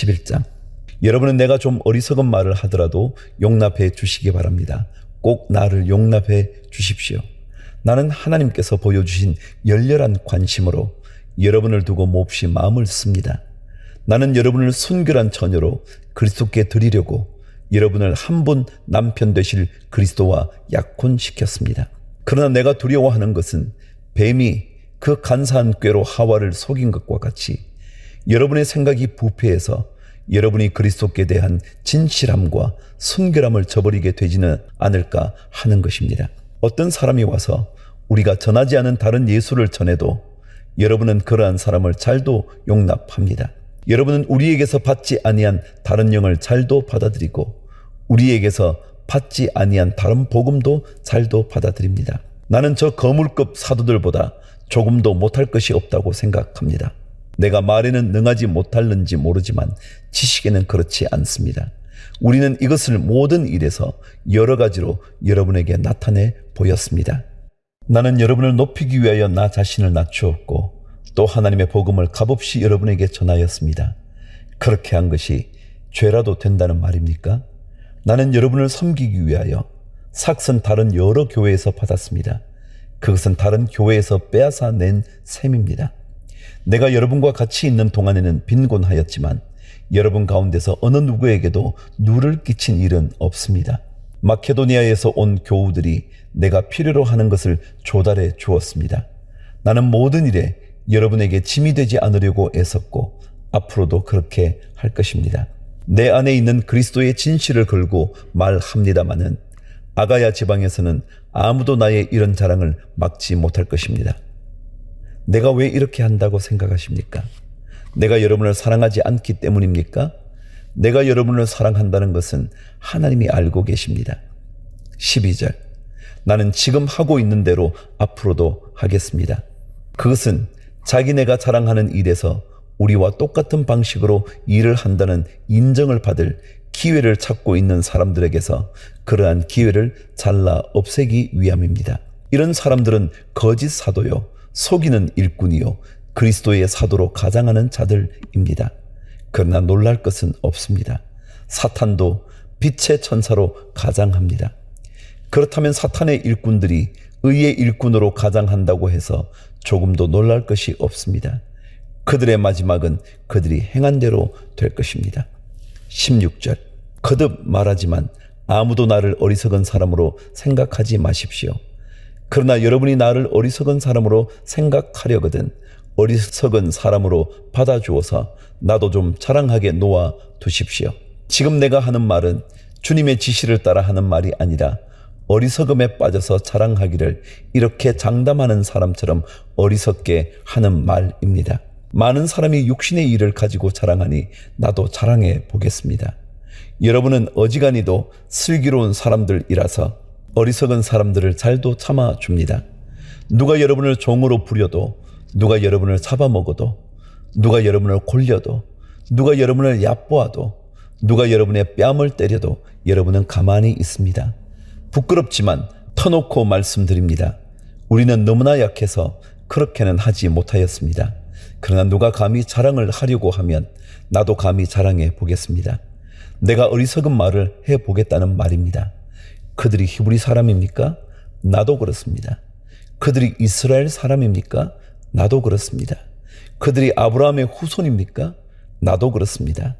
11장. 여러분은 내가 좀 어리석은 말을 하더라도 용납해 주시기 바랍니다. 꼭 나를 용납해 주십시오. 나는 하나님께서 보여주신 열렬한 관심으로 여러분을 두고 몹시 마음을 씁니다. 나는 여러분을 순결한 처녀로 그리스도께 드리려고 여러분을 한 분 남편 되실 그리스도와 약혼시켰습니다. 그러나 내가 두려워하는 것은 뱀이 그 간사한 꾀로 하와를 속인 것과 같이 여러분의 생각이 부패해서 여러분이 그리스도께 대한 진실함과 순결함을 저버리게 되지는 않을까 하는 것입니다. 어떤 사람이 와서 우리가 전하지 않은 다른 예수를 전해도 여러분은 그러한 사람을 잘도 용납합니다. 여러분은 우리에게서 받지 아니한 다른 영을 잘도 받아들이고 우리에게서 받지 아니한 다른 복음도 잘도 받아들입니다. 나는 저 거물급 사도들보다 조금도 못할 것이 없다고 생각합니다. 내가 말에는 능하지 못할는지 모르지만 지식에는 그렇지 않습니다. 우리는 이것을 모든 일에서 여러 가지로 여러분에게 나타내 보였습니다. 나는 여러분을 높이기 위하여 나 자신을 낮추었고 또 하나님의 복음을 값없이 여러분에게 전하였습니다. 그렇게 한 것이 죄라도 된다는 말입니까? 나는 여러분을 섬기기 위하여 삭선 다른 여러 교회에서 받았습니다. 그것은 다른 교회에서 빼앗아 낸 셈입니다. 내가 여러분과 같이 있는 동안에는 빈곤하였지만 여러분 가운데서 어느 누구에게도 누를 끼친 일은 없습니다. 마케도니아에서 온 교우들이 내가 필요로 하는 것을 조달해 주었습니다. 나는 모든 일에 여러분에게 짐이 되지 않으려고 애썼고 앞으로도 그렇게 할 것입니다. 내 안에 있는 그리스도의 진실을 걸고 말합니다마는 아가야 지방에서는 아무도 나의 이런 자랑을 막지 못할 것입니다. 내가 왜 이렇게 한다고 생각하십니까? 내가 여러분을 사랑하지 않기 때문입니까? 내가 여러분을 사랑한다는 것은 하나님이 알고 계십니다. 12절. 나는 지금 하고 있는 대로 앞으로도 하겠습니다. 그것은 자기네가 자랑하는 일에서 우리와 똑같은 방식으로 일을 한다는 인정을 받을 기회를 찾고 있는 사람들에게서 그러한 기회를 잘라 없애기 위함입니다. 이런 사람들은 거짓 사도요, 속이는 일꾼이요, 그리스도의 사도로 가장하는 자들입니다. 그러나 놀랄 것은 없습니다. 사탄도 빛의 천사로 가장합니다. 그렇다면 사탄의 일꾼들이 의의 일꾼으로 가장한다고 해서 조금도 놀랄 것이 없습니다. 그들의 마지막은 그들이 행한 대로 될 것입니다. 16절. 거듭 말하지만 아무도 나를 어리석은 사람으로 생각하지 마십시오. 그러나 여러분이 나를 어리석은 사람으로 생각하려거든 어리석은 사람으로 받아주어서 나도 좀 자랑하게 놓아 두십시오. 지금 내가 하는 말은 주님의 지시를 따라 하는 말이 아니라 어리석음에 빠져서 자랑하기를 이렇게 장담하는 사람처럼 어리석게 하는 말입니다. 많은 사람이 육신의 일을 가지고 자랑하니 나도 자랑해 보겠습니다. 여러분은 어지간히도 슬기로운 사람들이라서 어리석은 사람들을 잘도 참아줍니다. 누가 여러분을 종으로 부려도, 누가 여러분을 잡아먹어도, 누가 여러분을 골려도, 누가 여러분을 얕보아도, 누가 여러분의 뺨을 때려도 여러분은 가만히 있습니다. 부끄럽지만 터놓고 말씀드립니다. 우리는 너무나 약해서 그렇게는 하지 못하였습니다. 그러나 누가 감히 자랑을 하려고 하면 나도 감히 자랑해 보겠습니다. 내가 어리석은 말을 해보겠다는 말입니다. 그들이 히브리 사람입니까? 나도 그렇습니다. 그들이 이스라엘 사람입니까? 나도 그렇습니다. 그들이 아브라함의 후손입니까? 나도 그렇습니다.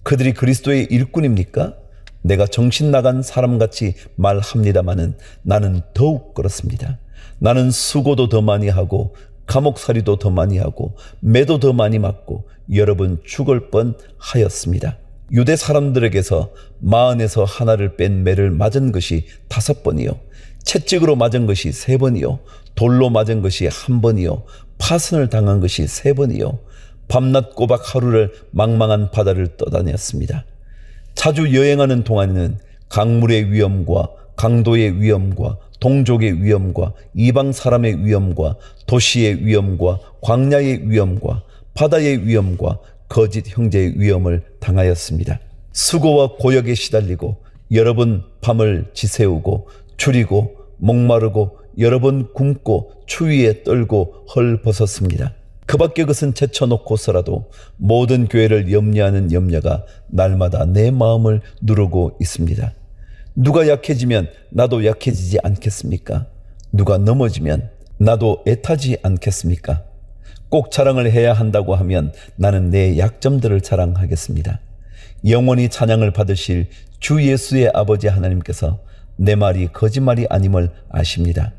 그들이 그리스도의 일꾼입니까? 내가 정신 나간 사람같이 말합니다마는 나는 더욱 그렇습니다. 나는 수고도 더 많이 하고 감옥살이도 더 많이 하고 매도 더 많이 맞고 여러 번 죽을 뻔하였습니다. 유대 사람들에게서 마흔에서 하나를 뺀 매를 맞은 것이 5번이요, 채찍으로 맞은 것이 3번이요, 돌로 맞은 것이 1번이요, 파선을 당한 것이 3번이요, 밤낮 꼬박 하루를 망망한 바다를 떠다녔습니다. 자주 여행하는 동안에는 강물의 위험과 강도의 위험과 동족의 위험과 이방 사람의 위험과 도시의 위험과 광야의 위험과 바다의 위험과 거짓 형제의 위험을 당하였습니다. 수고와 고역에 시달리고 여러 번 밤을 지새우고 줄이고 목마르고 여러 번 굶고 추위에 떨고 헐벗었습니다. 그 밖의 것은 제쳐놓고서라도 모든 교회를 염려하는 염려가 날마다 내 마음을 누르고 있습니다. 누가 약해지면 나도 약해지지 않겠습니까? 누가 넘어지면 나도 애타지 않겠습니까? 꼭 자랑을 해야 한다고 하면 나는 내 약점들을 자랑하겠습니다. 영원히 찬양을 받으실 주 예수의 아버지 하나님께서 내 말이 거짓말이 아님을 아십니다.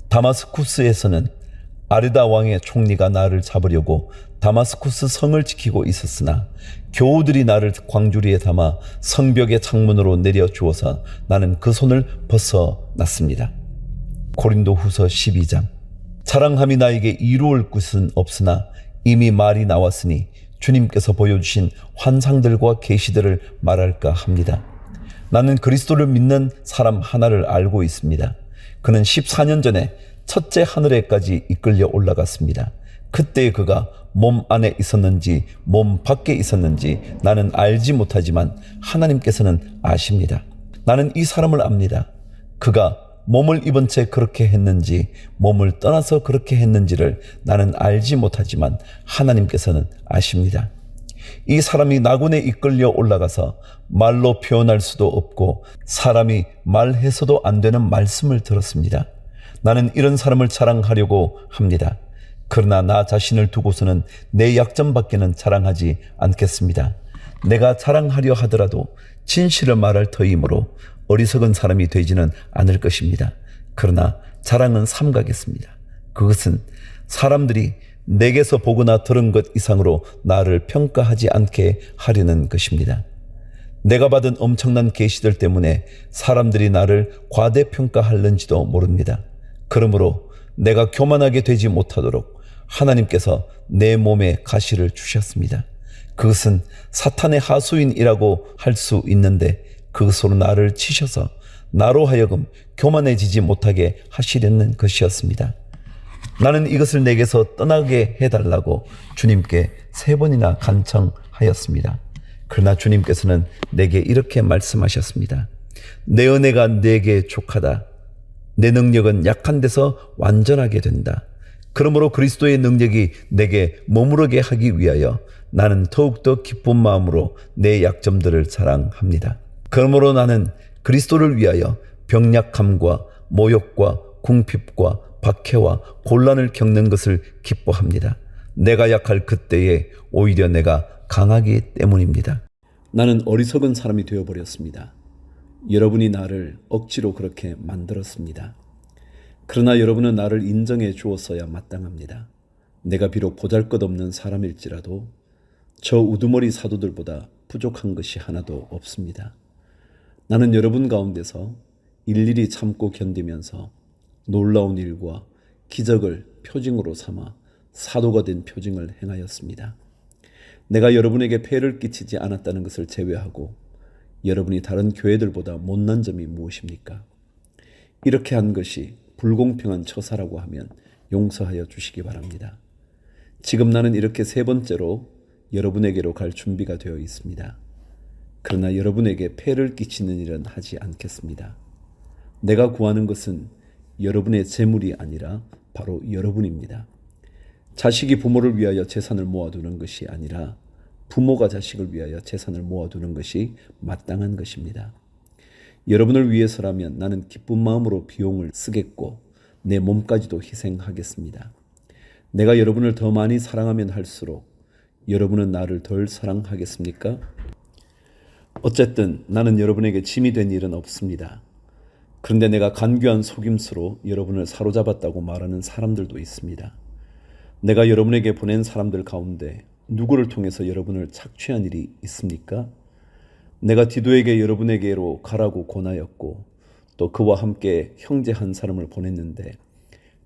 다마스쿠스에서는 아르다 왕의 총리가 나를 잡으려고 다마스쿠스 성을 지키고 있었으나 교우들이 나를 광주리에 담아 성벽의 창문으로 내려주어서 나는 그 손을 벗어났습니다. 고린도후서 12장. 자랑함이 나에게 이루을 것은 없으나 이미 말이 나왔으니 주님께서 보여주신 환상들과 계시들을 말할까 합니다. 나는 그리스도를 믿는 사람 하나를 알고 있습니다. 그는 14년 전에 첫째 하늘에까지 이끌려 올라갔습니다. 그때 그가 몸 안에 있었는지 몸 밖에 있었는지 나는 알지 못하지만 하나님께서는 아십니다. 나는 이 사람을 압니다. 그가 몸을 입은 채 그렇게 했는지 몸을 떠나서 그렇게 했는지를 나는 알지 못하지만 하나님께서는 아십니다. 이 사람이 나군에 이끌려 올라가서 말로 표현할 수도 없고 사람이 말해서도 안 되는 말씀을 들었습니다. 나는 이런 사람을 자랑하려고 합니다. 그러나 나 자신을 두고서는 내 약점밖에는 자랑하지 않겠습니다. 내가 자랑하려 하더라도 진실을 말할 터이므로 어리석은 사람이 되지는 않을 것입니다. 그러나 자랑은 삼가겠습니다. 그것은 사람들이 내게서 보거나 들은 것 이상으로 나를 평가하지 않게 하려는 것입니다. 내가 받은 엄청난 계시들 때문에 사람들이 나를 과대평가할는지도 모릅니다. 그러므로 내가 교만하게 되지 못하도록 하나님께서 내 몸에 가시를 주셨습니다. 그것은 사탄의 하수인이라고 할 수 있는데 그것으로 나를 치셔서 나로 하여금 교만해지지 못하게 하시려는 것이었습니다. 나는 이것을 내게서 떠나게 해달라고 주님께 3번이나 간청하였습니다. 그러나 주님께서는 내게 이렇게 말씀하셨습니다. 내 은혜가 내게 족하다. 내 능력은 약한 데서 완전하게 된다. 그러므로 그리스도의 능력이 내게 머무르게 하기 위하여 나는 더욱더 기쁜 마음으로 내 약점들을 자랑합니다. 그러므로 나는 그리스도를 위하여 병약함과 모욕과 궁핍과 박해와 곤란을 겪는 것을 기뻐합니다. 내가 약할 그때에 오히려 내가 강하기 때문입니다. 나는 어리석은 사람이 되어버렸습니다. 여러분이 나를 억지로 그렇게 만들었습니다. 그러나 여러분은 나를 인정해 주었어야 마땅합니다. 내가 비록 보잘것없는 사람일지라도 저 우두머리 사도들보다 부족한 것이 하나도 없습니다. 나는 여러분 가운데서 일일이 참고 견디면서 놀라운 일과 기적을 표징으로 삼아 사도가 된 표징을 행하였습니다. 내가 여러분에게 폐를 끼치지 않았다는 것을 제외하고 여러분이 다른 교회들보다 못난 점이 무엇입니까? 이렇게 한 것이 불공평한 처사라고 하면 용서하여 주시기 바랍니다. 지금 나는 이렇게 3번째로 여러분에게로 갈 준비가 되어 있습니다. 그러나 여러분에게 폐를 끼치는 일은 하지 않겠습니다. 내가 구하는 것은 여러분의 재물이 아니라 바로 여러분입니다. 자식이 부모를 위하여 재산을 모아두는 것이 아니라 부모가 자식을 위하여 재산을 모아두는 것이 마땅한 것입니다. 여러분을 위해서라면 나는 기쁜 마음으로 비용을 쓰겠고 내 몸까지도 희생하겠습니다. 내가 여러분을 더 많이 사랑하면 할수록 여러분은 나를 덜 사랑하겠습니까? 어쨌든 나는 여러분에게 짐이 된 일은 없습니다. 그런데 내가 간교한 속임수로 여러분을 사로잡았다고 말하는 사람들도 있습니다. 내가 여러분에게 보낸 사람들 가운데 누구를 통해서 여러분을 착취한 일이 있습니까? 내가 디도에게 여러분에게로 가라고 권하였고 또 그와 함께 형제 한 사람을 보냈는데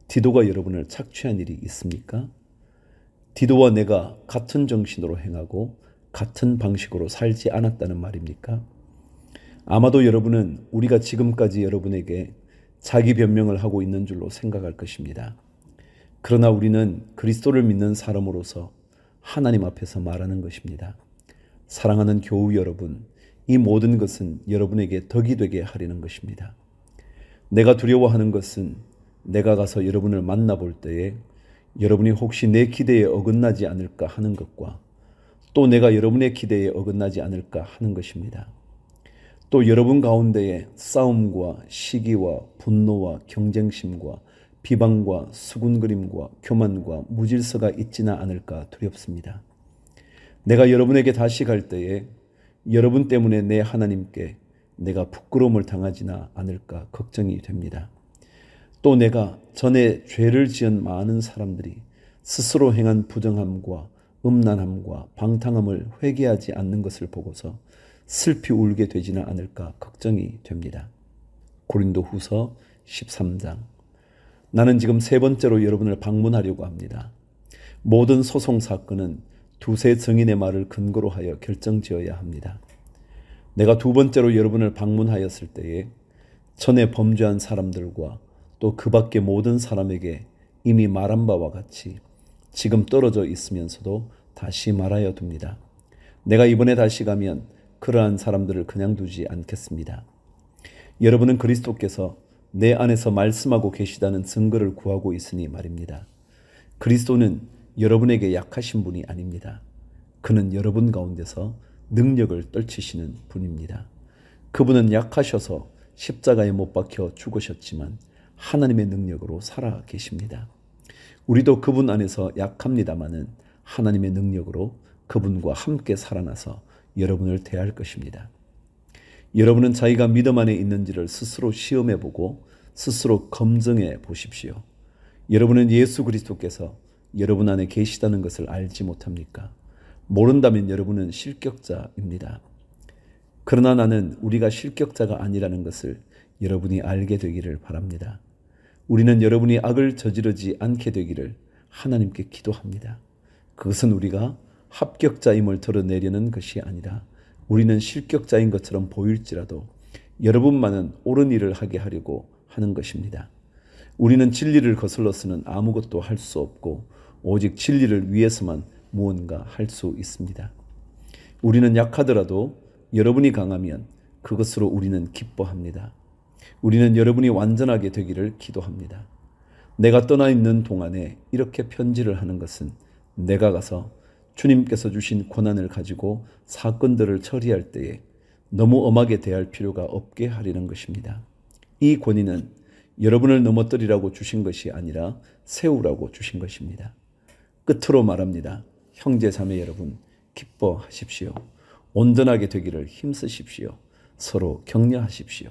디도가 여러분을 착취한 일이 있습니까? 디도와 내가 같은 정신으로 행하고 같은 방식으로 살지 않았다는 말입니까? 아마도 여러분은 우리가 지금까지 여러분에게 자기 변명을 하고 있는 줄로 생각할 것입니다. 그러나 우리는 그리스도를 믿는 사람으로서 하나님 앞에서 말하는 것입니다. 사랑하는 교우 여러분, 이 모든 것은 여러분에게 덕이 되게 하려는 것입니다. 내가 두려워하는 것은 내가 가서 여러분을 만나볼 때에 여러분이 혹시 내 기대에 어긋나지 않을까 하는 것과 또 내가 여러분의 기대에 어긋나지 않을까 하는 것입니다. 또 여러분 가운데에 싸움과 시기와 분노와 경쟁심과 비방과 수군거림과 교만과 무질서가 있지는 않을까 두렵습니다. 내가 여러분에게 다시 갈 때에 여러분 때문에 내 하나님께 내가 부끄러움을 당하지나 않을까 걱정이 됩니다. 또 내가 전에 죄를 지은 많은 사람들이 스스로 행한 부정함과 음란함과 방탕함을 회개하지 않는 것을 보고서 슬피 울게 되지는 않을까 걱정이 됩니다. 고린도후서 13장. 나는 지금 세 번째로 여러분을 방문하려고 합니다. 모든 소송 사건은 두세 증인의 말을 근거로 하여 결정지어야 합니다. 내가 두 번째로 여러분을 방문하였을 때에 전에 범죄한 사람들과 또 그 밖의 모든 사람에게 이미 말한 바와 같이 지금 떨어져 있으면서도 다시 말하여 둡니다. 내가 이번에 다시 가면 그러한 사람들을 그냥 두지 않겠습니다. 여러분은 그리스도께서 내 안에서 말씀하고 계시다는 증거를 구하고 있으니 말입니다. 그리스도는 여러분에게 약하신 분이 아닙니다. 그는 여러분 가운데서 능력을 떨치시는 분입니다. 그분은 약하셔서 십자가에 못 박혀 죽으셨지만 하나님의 능력으로 살아 계십니다. 우리도 그분 안에서 약합니다마는 하나님의 능력으로 그분과 함께 살아나서 여러분을 대할 것입니다. 여러분은 자기가 믿음 안에 있는지를 스스로 시험해 보고 스스로 검증해 보십시오. 여러분은 예수 그리스도께서 여러분 안에 계시다는 것을 알지 못합니까? 모른다면 여러분은 실격자입니다. 그러나 나는 우리가 실격자가 아니라는 것을 여러분이 알게 되기를 바랍니다. 우리는 여러분이 악을 저지르지 않게 되기를 하나님께 기도합니다. 그것은 우리가 합격자임을 드러내려는 것이 아니라 우리는 실격자인 것처럼 보일지라도 여러분만은 옳은 일을 하게 하려고 하는 것입니다. 우리는 진리를 거슬러서는 아무것도 할 수 없고 오직 진리를 위해서만 무언가 할 수 있습니다. 우리는 약하더라도 여러분이 강하면 그것으로 우리는 기뻐합니다. 우리는 여러분이 완전하게 되기를 기도합니다. 내가 떠나 있는 동안에 이렇게 편지를 하는 것은 내가 가서 주님께서 주신 권한을 가지고 사건들을 처리할 때에 너무 엄하게 대할 필요가 없게 하려는 것입니다. 이 권위는 여러분을 넘어뜨리라고 주신 것이 아니라 세우라고 주신 것입니다. 끝으로 말합니다. 형제 자매 여러분, 기뻐하십시오. 온전하게 되기를 힘쓰십시오. 서로 격려하십시오.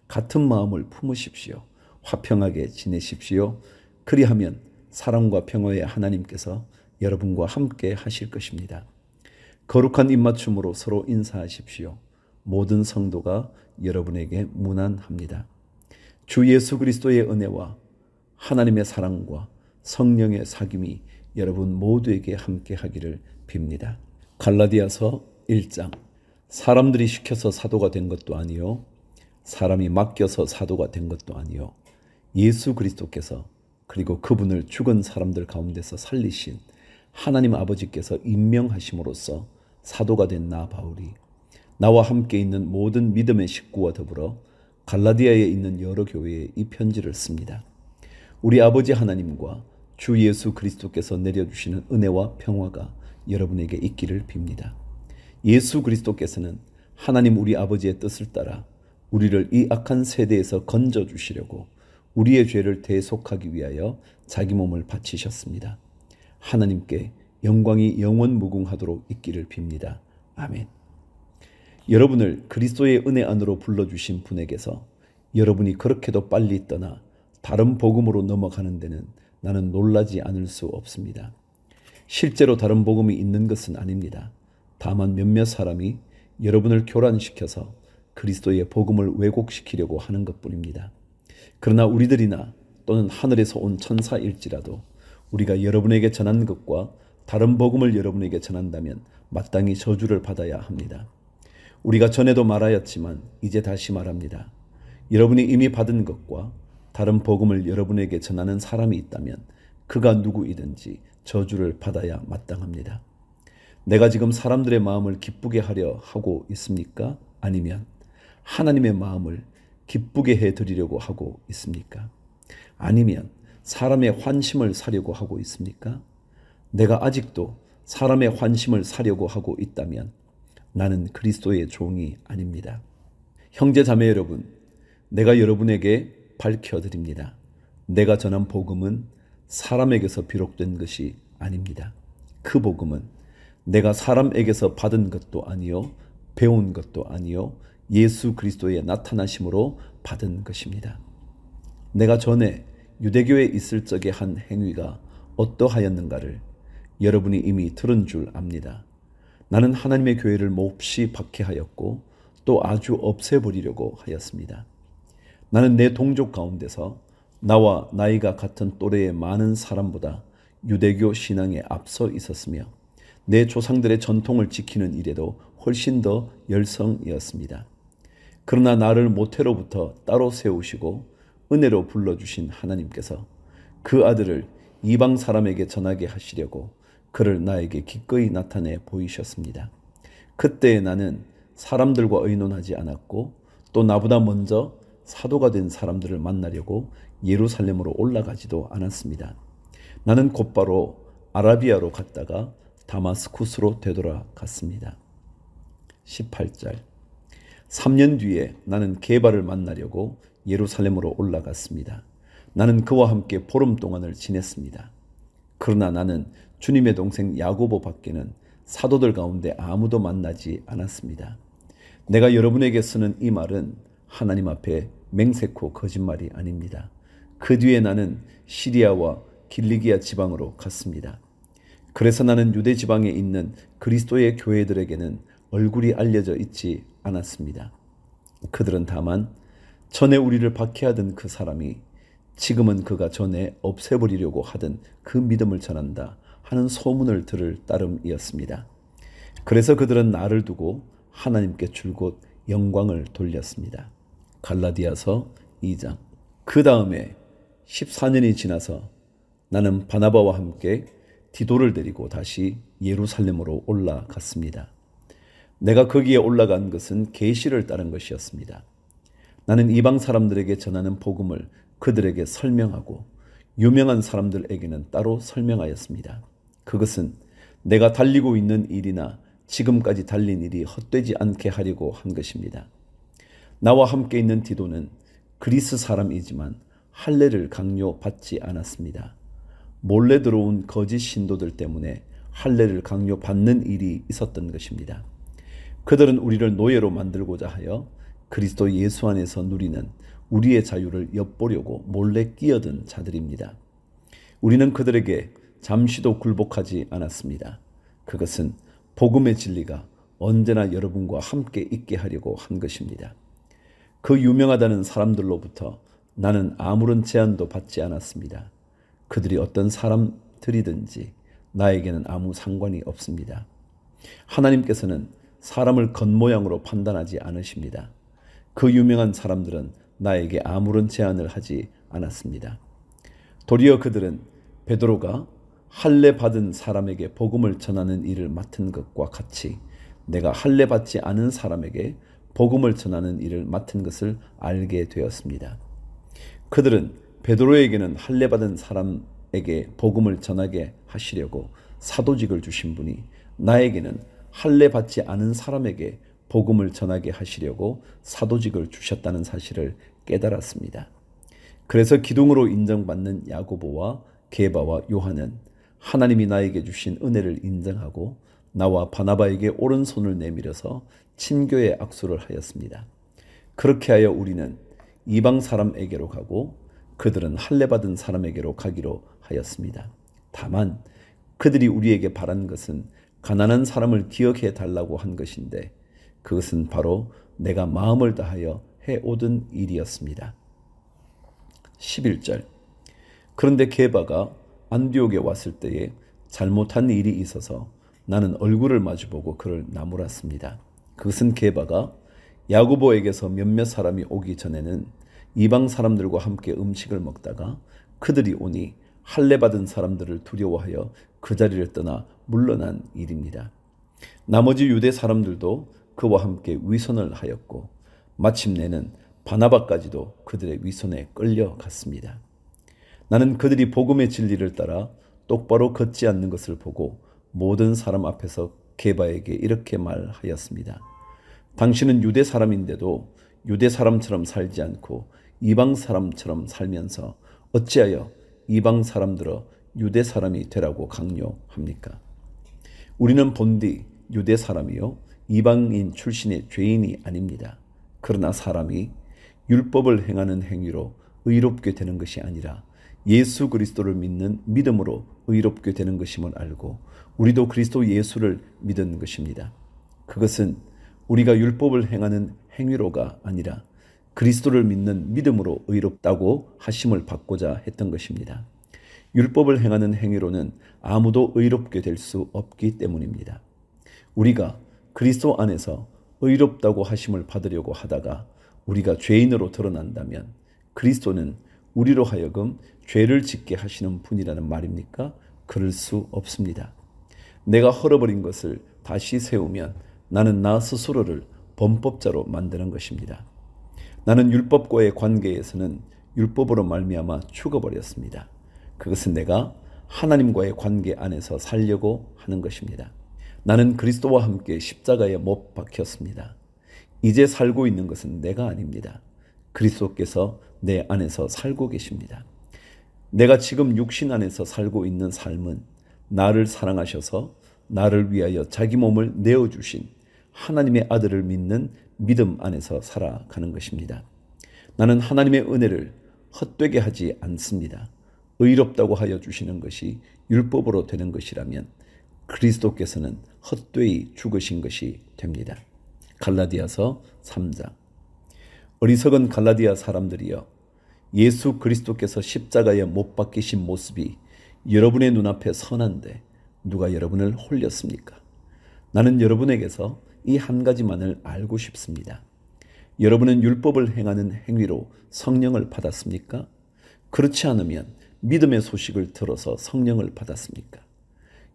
같은 마음을 품으십시오. 화평하게 지내십시오. 그리하면 사랑과 평화의 하나님께서 여러분과 함께 하실 것입니다. 거룩한 입맞춤으로 서로 인사하십시오. 모든 성도가 여러분에게 문안합니다. 주 예수 그리스도의 은혜와 하나님의 사랑과 성령의 사귐이 여러분 모두에게 함께 하기를 빕니다. 갈라디아서 1장. 사람들이 시켜서 사도가 된 것도 아니요 사람이 맡겨서 사도가 된 것도 아니요 예수 그리스도께서 그리고 그분을 죽은 사람들 가운데서 살리신 하나님 아버지께서 임명하심으로써 사도가 된 나 바울이 나와 함께 있는 모든 믿음의 식구와 더불어 갈라디아에 있는 여러 교회에 이 편지를 씁니다. 우리 아버지 하나님과 주 예수 그리스도께서 내려주시는 은혜와 평화가 여러분에게 있기를 빕니다. 예수 그리스도께서는 하나님 우리 아버지의 뜻을 따라 우리를 이 악한 세대에서 건져주시려고 우리의 죄를 대속하기 위하여 자기 몸을 바치셨습니다. 하나님께 영광이 영원 무궁하도록 있기를 빕니다. 아멘. 여러분을 그리스도의 은혜 안으로 불러주신 분에게서 여러분이 그렇게도 빨리 떠나 다른 복음으로 넘어가는 데는 나는 놀라지 않을 수 없습니다. 실제로 다른 복음이 있는 것은 아닙니다. 다만 몇몇 사람이 여러분을 교란시켜서 그리스도의 복음을 왜곡시키려고 하는 것뿐입니다. 그러나 우리들이나 또는 하늘에서 온 천사일지라도 우리가 여러분에게 전한 것과 다른 복음을 여러분에게 전한다면 마땅히 저주를 받아야 합니다. 우리가 전에도 말하였지만 이제 다시 말합니다. 여러분이 이미 받은 것과 다른 복음을 여러분에게 전하는 사람이 있다면 그가 누구이든지 저주를 받아야 마땅합니다. 내가 지금 사람들의 마음을 기쁘게 하려 하고 있습니까? 아니면 하나님의 마음을 기쁘게 해드리려고 하고 있습니까? 아니면 사람의 환심을 사려고 하고 있습니까? 내가 아직도 사람의 환심을 사려고 하고 있다면 나는 그리스도의 종이 아닙니다. 형제 자매 여러분, 내가 여러분에게 밝혀드립니다. 내가 전한 복음은 사람에게서 비록된 것이 아닙니다. 그 복음은 내가 사람에게서 받은 것도 아니요 배운 것도 아니요 예수 그리스도의 나타나심으로 받은 것입니다. 내가 전에 유대교에 있을 적에 한 행위가 어떠하였는가를 여러분이 이미 들은 줄 압니다. 나는 하나님의 교회를 몹시 박해하였고 또 아주 없애버리려고 하였습니다. 나는 내 동족 가운데서 나와 나이가 같은 또래의 많은 사람보다 유대교 신앙에 앞서 있었으며 내 조상들의 전통을 지키는 일에도 훨씬 더 열성이었습니다. 그러나 나를 모태로부터 따로 세우시고 은혜로 불러주신 하나님께서 그 아들을 이방 사람에게 전하게 하시려고 그를 나에게 기꺼이 나타내 보이셨습니다. 그때 나는 사람들과 의논하지 않았고 또 나보다 먼저 사도가 된 사람들을 만나려고 예루살렘으로 올라가지도 않았습니다. 나는 곧바로 아라비아로 갔다가 다마스쿠스로 되돌아갔습니다. 18절 3년 뒤에 나는 게바를 만나려고 예루살렘으로 올라갔습니다. 나는 그와 함께 보름 동안을 지냈습니다. 그러나 나는 주님의 동생 야고보 밖에는 사도들 가운데 아무도 만나지 않았습니다. 내가 여러분에게 쓰는 이 말은 하나님 앞에 맹세코 거짓말이 아닙니다. 그 뒤에 나는 시리아와 길리기아 지방으로 갔습니다. 그래서 나는 유대 지방에 있는 그리스도의 교회들에게는 얼굴이 알려져 있지 않았습니다. 그들은 다만 전에 우리를 박해하던 그 사람이 지금은 그가 전에 없애버리려고 하던 그 믿음을 전한다 하는 소문을 들을 따름이었습니다. 그래서 그들은 나를 두고 하나님께 줄곧 영광을 돌렸습니다. 갈라디아서 2장. 그 다음에 14년이 지나서 나는 바나바와 함께 디도를 데리고 다시 예루살렘으로 올라갔습니다. 내가 거기에 올라간 것은 계시를 따른 것이었습니다. 나는 이방 사람들에게 전하는 복음을 그들에게 설명하고 유명한 사람들에게는 따로 설명하였습니다. 그것은 내가 달리고 있는 일이나 지금까지 달린 일이 헛되지 않게 하려고 한 것입니다. 나와 함께 있는 디도는 그리스 사람이지만 할례를 강요받지 않았습니다. 몰래 들어온 거짓 신도들 때문에 할례를 강요받는 일이 있었던 것입니다. 그들은 우리를 노예로 만들고자 하여 그리스도 예수 안에서 누리는 우리의 자유를 엿보려고 몰래 끼어든 자들입니다. 우리는 그들에게 잠시도 굴복하지 않았습니다. 그것은 복음의 진리가 언제나 여러분과 함께 있게 하려고 한 것입니다. 그 유명하다는 사람들로부터 나는 아무런 제한도 받지 않았습니다. 그들이 어떤 사람들이든지 나에게는 아무 상관이 없습니다. 하나님께서는 사람을 겉모양으로 판단하지 않으십니다. 그 유명한 사람들은 나에게 아무런 제한을 하지 않았습니다. 도리어 그들은 베드로가 할례 받은 사람에게 복음을 전하는 일을 맡은 것과 같이 내가 할례 받지 않은 사람에게 복음을 전하는 일을 맡은 것을 알게 되었습니다. 그들은 베드로에게는 할례 받은 사람에게 복음을 전하게 하시려고 사도직을 주신 분이 나에게는 할례 받지 않은 사람에게 복음을 전하게 하시려고 사도직을 주셨다는 사실을 깨달았습니다. 그래서 기둥으로 인정받는 야고보와 게바와 요한은 하나님이 나에게 주신 은혜를 인정하고 나와 바나바에게 오른손을 내밀어서 친교의 악수를 하였습니다. 그렇게 하여 우리는 이방 사람에게로 가고 그들은 할례 받은 사람에게로 가기로 하였습니다. 다만 그들이 우리에게 바란 것은 가난한 사람을 기억해 달라고 한 것인데 그것은 바로 내가 마음을 다하여 해오던 일이었습니다. 11절. 그런데 게바가 안디옥에 왔을 때에 잘못한 일이 있어서 나는 얼굴을 마주보고 그를 나무랐습니다. 그것은 게바가 야고보에게서 몇몇 사람이 오기 전에는 이방 사람들과 함께 음식을 먹다가 그들이 오니 할례 받은 사람들을 두려워하여 그 자리를 떠나 물러난 일입니다. 나머지 유대 사람들도 그와 함께 위선을 하였고 마침내는 바나바까지도 그들의 위선에 끌려갔습니다. 나는 그들이 복음의 진리를 따라 똑바로 걷지 않는 것을 보고 모든 사람 앞에서 게바에게 이렇게 말하였습니다. 당신은 유대 사람인데도 유대 사람처럼 살지 않고 이방 사람처럼 살면서 어찌하여 이방 사람들어 유대 사람이 되라고 강요합니까? 우리는 본디 유대 사람이요 이방인 출신의 죄인이 아닙니다. 그러나 사람이 율법을 행하는 행위로 의롭게 되는 것이 아니라 예수 그리스도를 믿는 믿음으로 의롭게 되는 것임을 알고 우리도 그리스도 예수를 믿은 것입니다. 그것은 우리가 율법을 행하는 행위로가 아니라 그리스도를 믿는 믿음으로 의롭다고 하심을 받고자 했던 것입니다. 율법을 행하는 행위로는 아무도 의롭게 될 수 없기 때문입니다. 우리가 그리스도 안에서 의롭다고 하심을 받으려고 하다가 우리가 죄인으로 드러난다면 그리스도는 우리로 하여금 죄를 짓게 하시는 분이라는 말입니까? 그럴 수 없습니다. 내가 헐어버린 것을 다시 세우면 나는 나 스스로를 범법자로 만드는 것입니다. 나는 율법과의 관계에서는 율법으로 말미암아 죽어버렸습니다. 그것은 내가 하나님과의 관계 안에서 살려고 하는 것입니다. 나는 그리스도와 함께 십자가에 못 박혔습니다. 이제 살고 있는 것은 내가 아닙니다. 그리스도께서 내 안에서 살고 계십니다. 내가 지금 육신 안에서 살고 있는 삶은 나를 사랑하셔서 나를 위하여 자기 몸을 내어주신 하나님의 아들을 믿는 믿음 안에서 살아가는 것입니다. 나는 하나님의 은혜를 헛되게 하지 않습니다. 의롭다고 하여 주시는 것이 율법으로 되는 것이라면 그리스도께서는 헛되이 죽으신 것이 됩니다. 갈라디아서 3장. 어리석은 갈라디아 사람들이여, 예수 그리스도께서 십자가에 못 박히신 모습이 여러분의 눈앞에 선한데 누가 여러분을 홀렸습니까? 나는 여러분에게서 이 한 가지만을 알고 싶습니다. 여러분은 율법을 행하는 행위로 성령을 받았습니까? 그렇지 않으면 믿음의 소식을 들어서 성령을 받았습니까?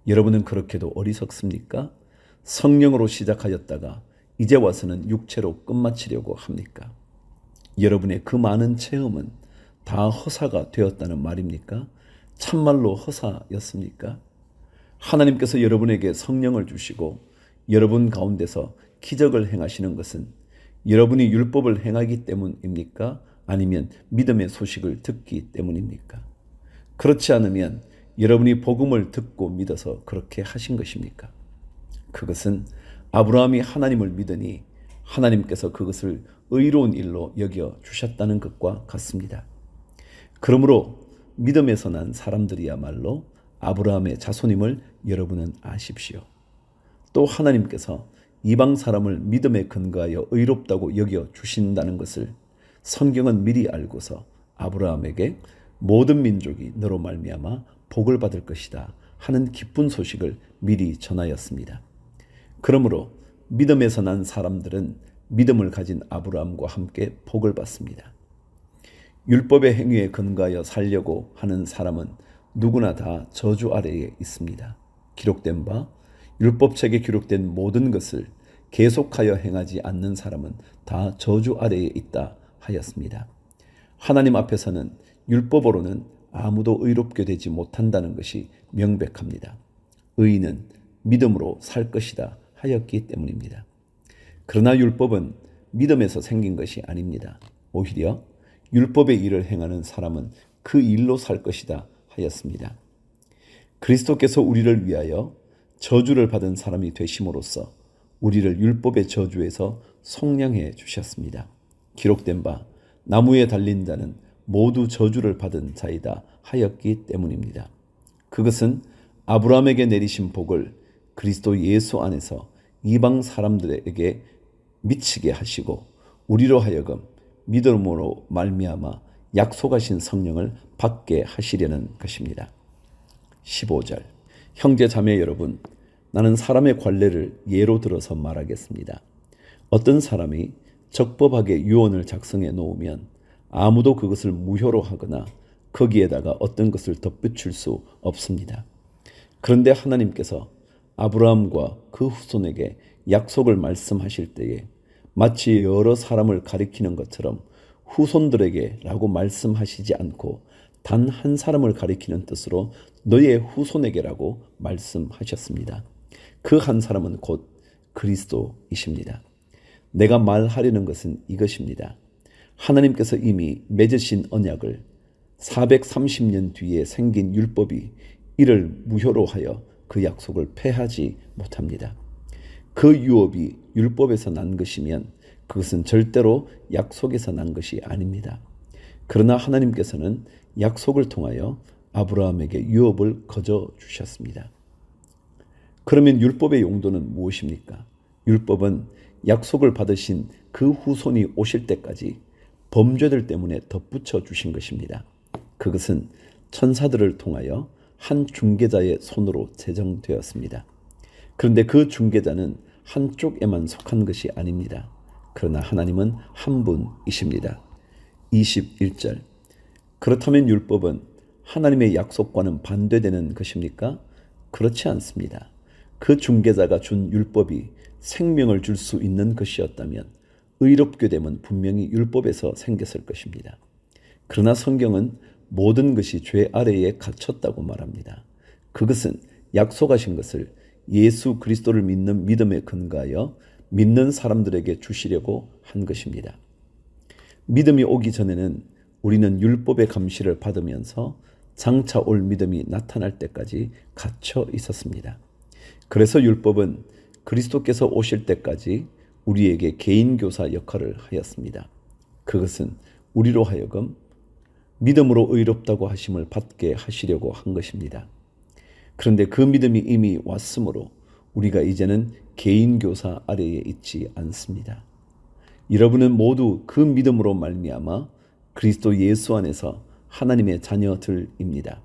여러분은 그렇게도 어리석습니까? 성령으로 시작하였다가 이제 와서는 육체로 끝마치려고 합니까? 여러분의 그 많은 체험은 다 허사가 되었다는 말입니까? 참말로 허사였습니까? 하나님께서 여러분에게 성령을 주시고 여러분 가운데서 기적을 행하시는 것은 여러분이 율법을 행하기 때문입니까? 아니면 믿음의 소식을 듣기 때문입니까? 그렇지 않으면 여러분이 복음을 듣고 믿어서 그렇게 하신 것입니까? 그것은 아브라함이 하나님을 믿으니 하나님께서 그것을 의로운 일로 여겨 주셨다는 것과 같습니다. 그러므로 믿음에서 난 사람들이야말로 아브라함의 자손임을 여러분은 아십시오. 또 하나님께서 이방 사람을 믿음에 근거하여 의롭다고 여겨 주신다는 것을 성경은 미리 알고서 아브라함에게 모든 민족이 너로 말미암아 복을 받을 것이다 하는 기쁜 소식을 미리 전하였습니다. 그러므로 믿음에서 난 사람들은 믿음을 가진 아브라함과 함께 복을 받습니다. 율법의 행위에 근거하여 살려고 하는 사람은 누구나 다 저주 아래에 있습니다. 기록된 바 율법책에 기록된 모든 것을 계속하여 행하지 않는 사람은 다 저주 아래에 있다 하였습니다. 하나님 앞에서는 율법으로는 아무도 의롭게 되지 못한다는 것이 명백합니다. 의인은 믿음으로 살 것이다 하였기 때문입니다. 그러나 율법은 믿음에서 생긴 것이 아닙니다. 오히려 율법의 일을 행하는 사람은 그 일로 살 것이다 하였습니다. 그리스도께서 우리를 위하여 저주를 받은 사람이 되심으로써 우리를 율법의 저주에서 속량해 주셨습니다. 기록된 바 나무에 달린 자는 모두 저주를 받은 자이다 하였기 때문입니다. 그것은 아브라함에게 내리신 복을 그리스도 예수 안에서 이방 사람들에게 미치게 하시고 우리로 하여금 믿음으로 말미암아 약속하신 성령을 받게 하시려는 것입니다. 15절. 형제 자매 여러분, 나는 사람의 관례를 예로 들어서 말하겠습니다. 어떤 사람이 적법하게 유언을 작성해 놓으면 아무도 그것을 무효로 하거나 거기에다가 어떤 것을 덧붙일 수 없습니다. 그런데 하나님께서 아브라함과 그 후손에게 약속을 말씀하실 때에 마치 여러 사람을 가리키는 것처럼 후손들에게 라고 말씀하시지 않고 단 한 사람을 가리키는 뜻으로 너의 후손에게라고 말씀하셨습니다. 그 한 사람은 곧 그리스도이십니다. 내가 말하려는 것은 이것입니다. 하나님께서 이미 맺으신 언약을 430년 뒤에 생긴 율법이 이를 무효로 하여 그 약속을 폐하지 못합니다. 그 유업이 율법에서 난 것이면 그것은 절대로 약속에서 난 것이 아닙니다. 그러나 하나님께서는 약속을 통하여 아브라함에게 유업을 거저 주셨습니다. 그러면 율법의 용도는 무엇입니까? 율법은 약속을 받으신 그 후손이 오실 때까지 범죄들 때문에 덧붙여 주신 것입니다. 그것은 천사들을 통하여 한 중개자의 손으로 제정되었습니다. 그런데 그 중개자는 한쪽에만 속한 것이 아닙니다. 그러나 하나님은 한 분이십니다. 21절. 그렇다면 율법은 하나님의 약속과는 반대되는 것입니까? 그렇지 않습니다. 그 중개자가 준 율법이 생명을 줄 수 있는 것이었다면 의롭게 됨은 분명히 율법에서 생겼을 것입니다. 그러나 성경은 모든 것이 죄 아래에 갇혔다고 말합니다. 그것은 약속하신 것을 예수 그리스도를 믿는 믿음에 근거하여 믿는 사람들에게 주시려고 한 것입니다. 믿음이 오기 전에는 우리는 율법의 감시를 받으면서 장차 올 믿음이 나타날 때까지 갇혀 있었습니다. 그래서 율법은 그리스도께서 오실 때까지 우리에게 개인교사 역할을 하였습니다. 그것은 우리로 하여금 믿음으로 의롭다고 하심을 받게 하시려고 한 것입니다. 그런데 그 믿음이 이미 왔으므로 우리가 이제는 개인교사 아래에 있지 않습니다. 여러분은 모두 그 믿음으로 말미암아 그리스도 예수 안에서 하나님의 자녀들입니다.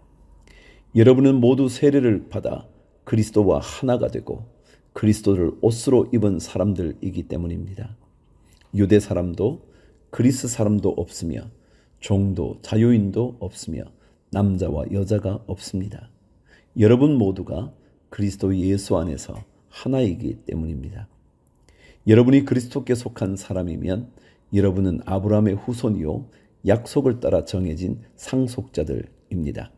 여러분은 모두 세례를 받아 그리스도와 하나가 되고 그리스도를 옷으로 입은 사람들이기 때문입니다. 유대 사람도 그리스 사람도 없으며 종도 자유인도 없으며 남자와 여자가 없습니다. 여러분 모두가 그리스도 예수 안에서 하나이기 때문입니다. 여러분이 그리스도께 속한 사람이면 여러분은 아브라함의 후손이요 약속을 따라 정해진 상속자들입니다.